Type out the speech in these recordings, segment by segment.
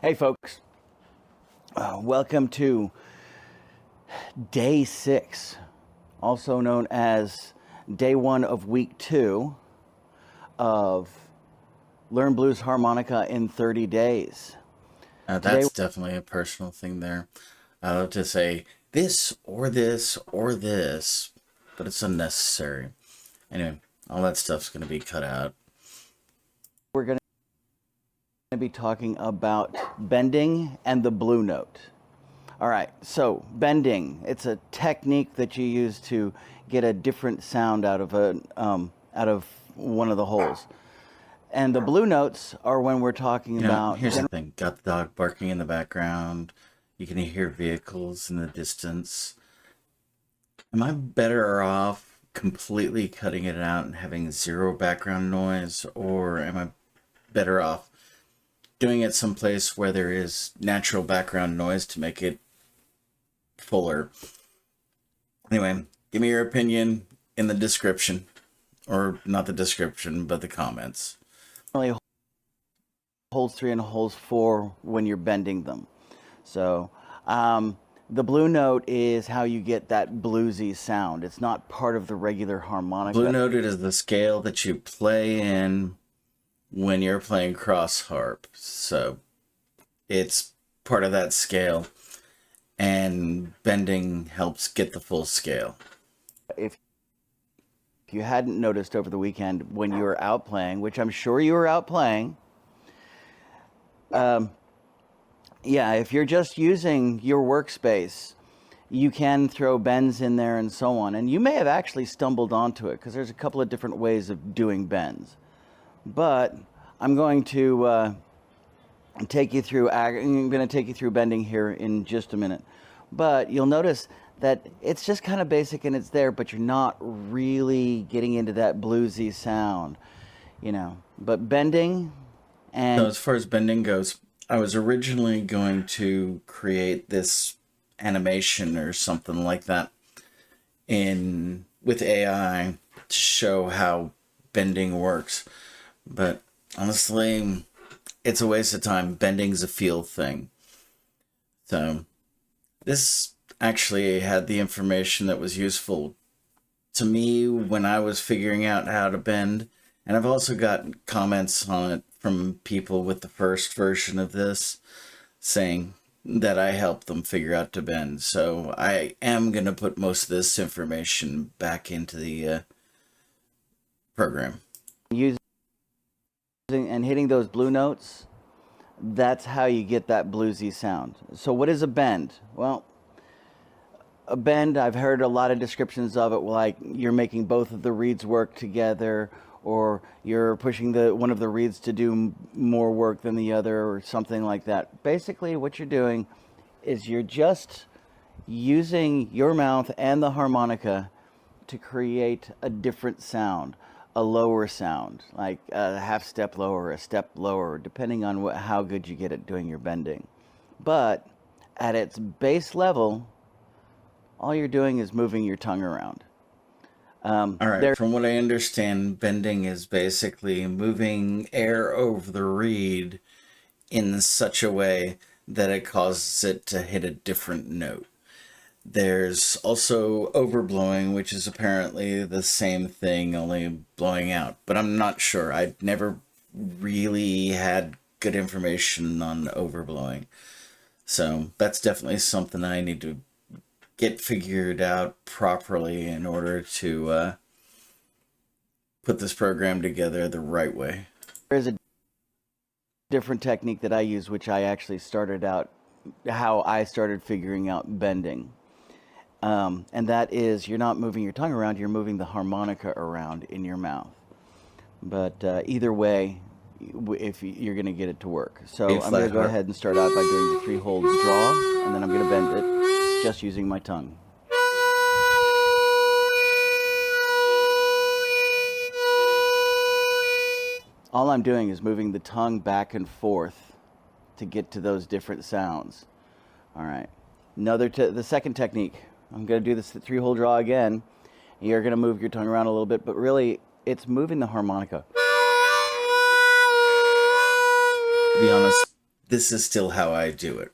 Hey, folks. Welcome to day 6, also known as day 1 of week 2 of Learn Blues Harmonica in 30 days. That's definitely a personal thing there. I love to say this or this or this, but it's unnecessary. Anyway, all that stuff's going to be cut out. We're going to be talking about bending and the blue note. All right, so bending, it's a technique that you use to get a different sound out of one of the holes. And the blue notes are when we're talking about... Here's the thing. Got the dog barking in the background. You can hear vehicles in the distance. Am I better off completely cutting it out and having zero background noise, or am I better off doing it someplace where there is natural background noise to make it fuller? Anyway, give me your opinion in the description, or not the description, but the comments. Holes 3 and holes 4 when you're bending them. So the blue note is how you get that bluesy sound. It's not part of the regular harmonica. Blue noted is the scale that you play in when you're playing cross harp. So it's part of that scale, and bending helps get the full scale. If you hadn't noticed over the weekend when you were out playing, which I'm sure you were out playing, if you're just using your workspace, you can throw bends in there and so on. And you may have actually stumbled onto it because there's a couple of different ways of doing bends. But I'm going to take you through bending here in just a minute. But you'll notice that it's just kind of basic and it's there, but you're not really getting into that bluesy sound, But bending and... So as far as bending goes, I was originally going to create this animation or something like that with AI to show how bending works. But honestly, it's a waste of time. Bending's a feel thing. So this actually had the information that was useful to me when I was figuring out how to bend. And I've also gotten comments on it from people with the first version of this saying that I helped them figure out to bend. So I am going to put most of this information back into the program. Using and hitting those blue notes, that's how you get that bluesy sound. So what is a bend? Well, a bend, I've heard a lot of descriptions of it, like you're making both of the reeds work together, or you're pushing one of the reeds to do more work than the other, or something like that. Basically, what you're doing is you're just using your mouth and the harmonica to create a different sound, a lower sound, like a half step lower, a step lower, depending on how good you get at doing your bending. But at its base level, all you're doing is moving your tongue around. All right, from what I understand, bending is basically moving air over the reed in such a way that it causes it to hit a different note. There's also overblowing, which is apparently the same thing, only blowing out. But I'm not sure. I've never really had good information on overblowing. So that's definitely something I need to get figured out properly in order to put this program together the right way. There's a different technique that I use, which I actually started out, how I started figuring out bending. And that is, you're not moving your tongue around, you're moving the harmonica around in your mouth. But either way, if you're going to get it to work. So I'm going to go ahead and start out by doing the 3 holds draw, and then I'm going to bend it just using my tongue. All I'm doing is moving the tongue back and forth to get to those different sounds. All right. The second technique. I'm going to do this 3-hole draw again. You're going to move your tongue around a little bit, but really it's moving the harmonica. To be honest, this is still how I do it.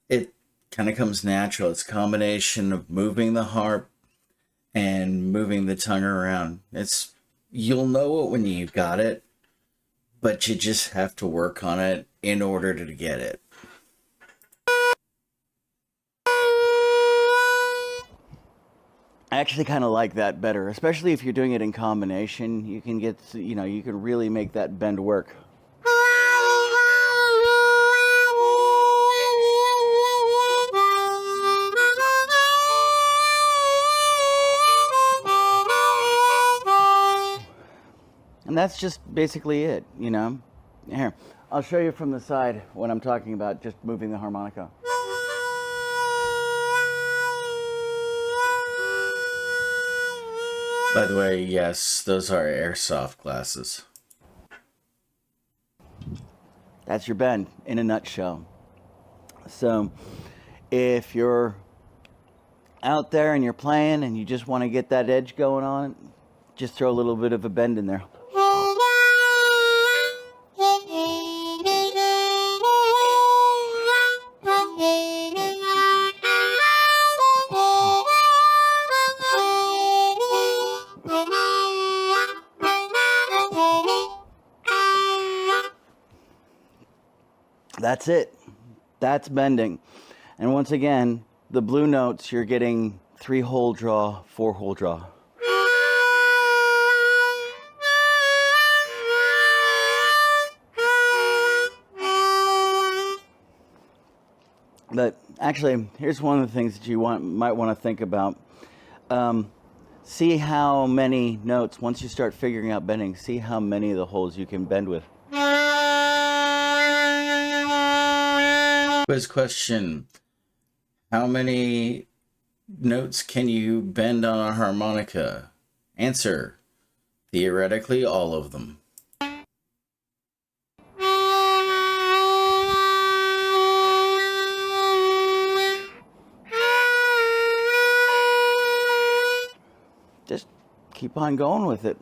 It kind of comes natural. It's a combination of moving the harp and moving the tongue around. You'll know it when you've got it, but you just have to work on it in order to get it. I actually kind of like that better, especially if you're doing it in combination. You can get, you can really make that bend work. And that's just basically it, Here, I'll show you from the side when I'm talking about just moving the harmonica. By the way, yes, those are airsoft glasses. That's your bend in a nutshell. So if you're out there and you're playing and you just want to get that edge going on it, just throw a little bit of a bend in there. That's it. That's bending. And once again, the blue notes, you're getting 3-hole draw, 4-hole draw. But actually, here's one of the things that you might want to think about. See how many notes, once you start figuring out bending, see how many of the holes you can bend with. Quiz question. How many notes can you bend on a harmonica? Answer. Theoretically, all of them. Just keep on going with it.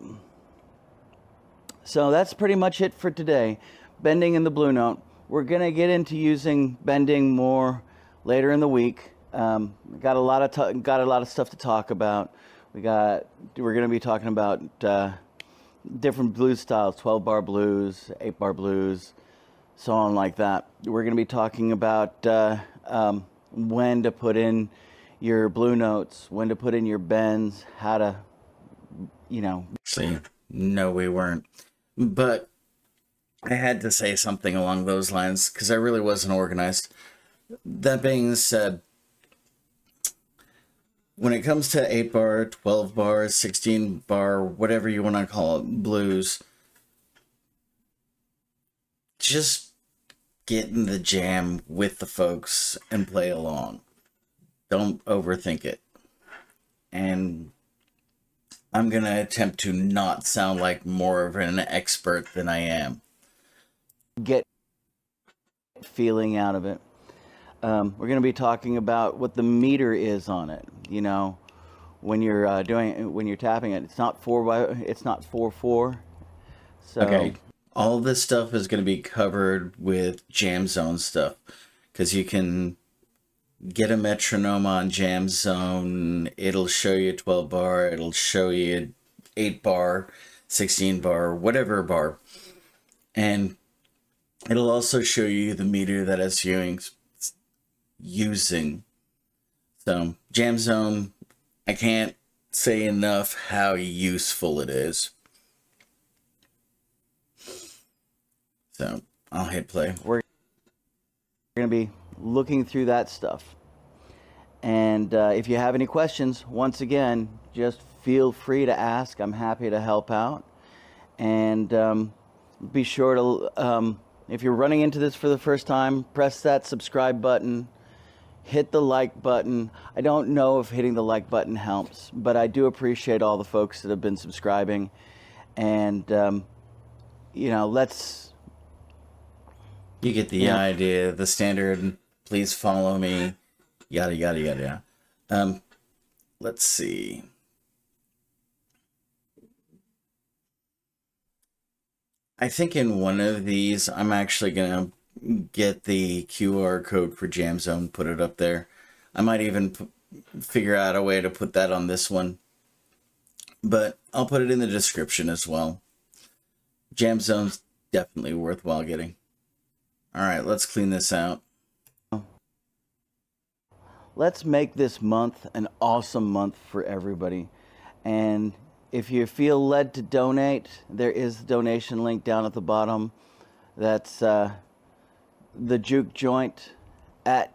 So that's pretty much it for today. Bending in the blue note. We're going to get into using bending more later in the week. Got a lot of stuff to talk about. We're going to be talking about different blues styles, 12-bar blues, 8-bar blues, so on like that. We're going to be talking about when to put in your blue notes, when to put in your bends, how to, See, no, we weren't. But I had to say something along those lines because I really wasn't organized. That being said, when it comes to 8-bar, 12-bar, 16-bar, whatever you want to call it, blues, just get in the jam with the folks and play along. Don't overthink it. And I'm going to attempt to not sound like more of an expert than I am. Get feeling out of it. We're going to be talking about what the meter is on it. When you're when you're tapping it, it's not 4/4. So okay, all this stuff is going to be covered with Jam Zone stuff because you can get a metronome on Jam Zone. It'll show you 12-bar. It'll show you 8-bar, 16-bar, whatever bar, and it'll also show you the meter that it's using. So, Jam Zone, I can't say enough how useful it is. So, I'll hit play. We're going to be looking through that stuff. And if you have any questions, once again, just feel free to ask. I'm happy to help out. And be sure to... if you're running into this for the first time, press that subscribe button, hit the like button. I don't know if hitting the like button helps, but I do appreciate all the folks that have been subscribing. And, let's... You get the idea, the standard, please follow me, yada, yada, yada. Let's see. I think in one of these, I'm actually going to get the QR code for Jam Zone, put it up there. I might even figure out a way to put that on this one, but I'll put it in the description as well. Jam Zone's definitely worthwhile getting. All right, let's clean this out. Let's make this month an awesome month for everybody. And if you feel led to donate, there is a donation link down at the bottom. That's the juke joint at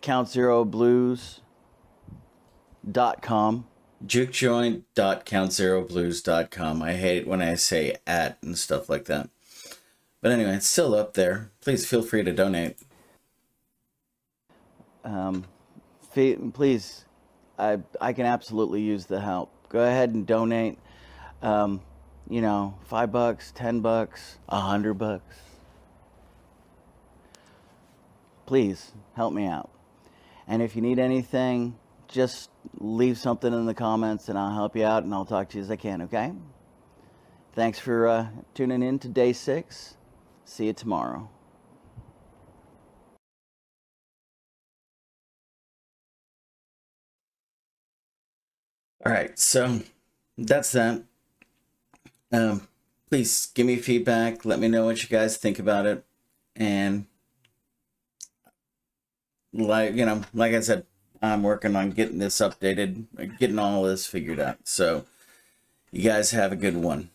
countzeroblues.com. jukejoint.countzeroblues.com. I hate it when I say at and stuff like that. But anyway, it's still up there. Please feel free to donate. Please, I can absolutely use the help. Go ahead and donate. $5, $10, $100. Please help me out. And if you need anything, just leave something in the comments and I'll help you out and I'll talk to you as I can, okay? Thanks for tuning in to day 6. See you tomorrow. All right, so that's that. Please give me feedback. Let me know what you guys think about it. And like I said, I'm working on getting this updated, getting all this figured out. So you guys have a good one.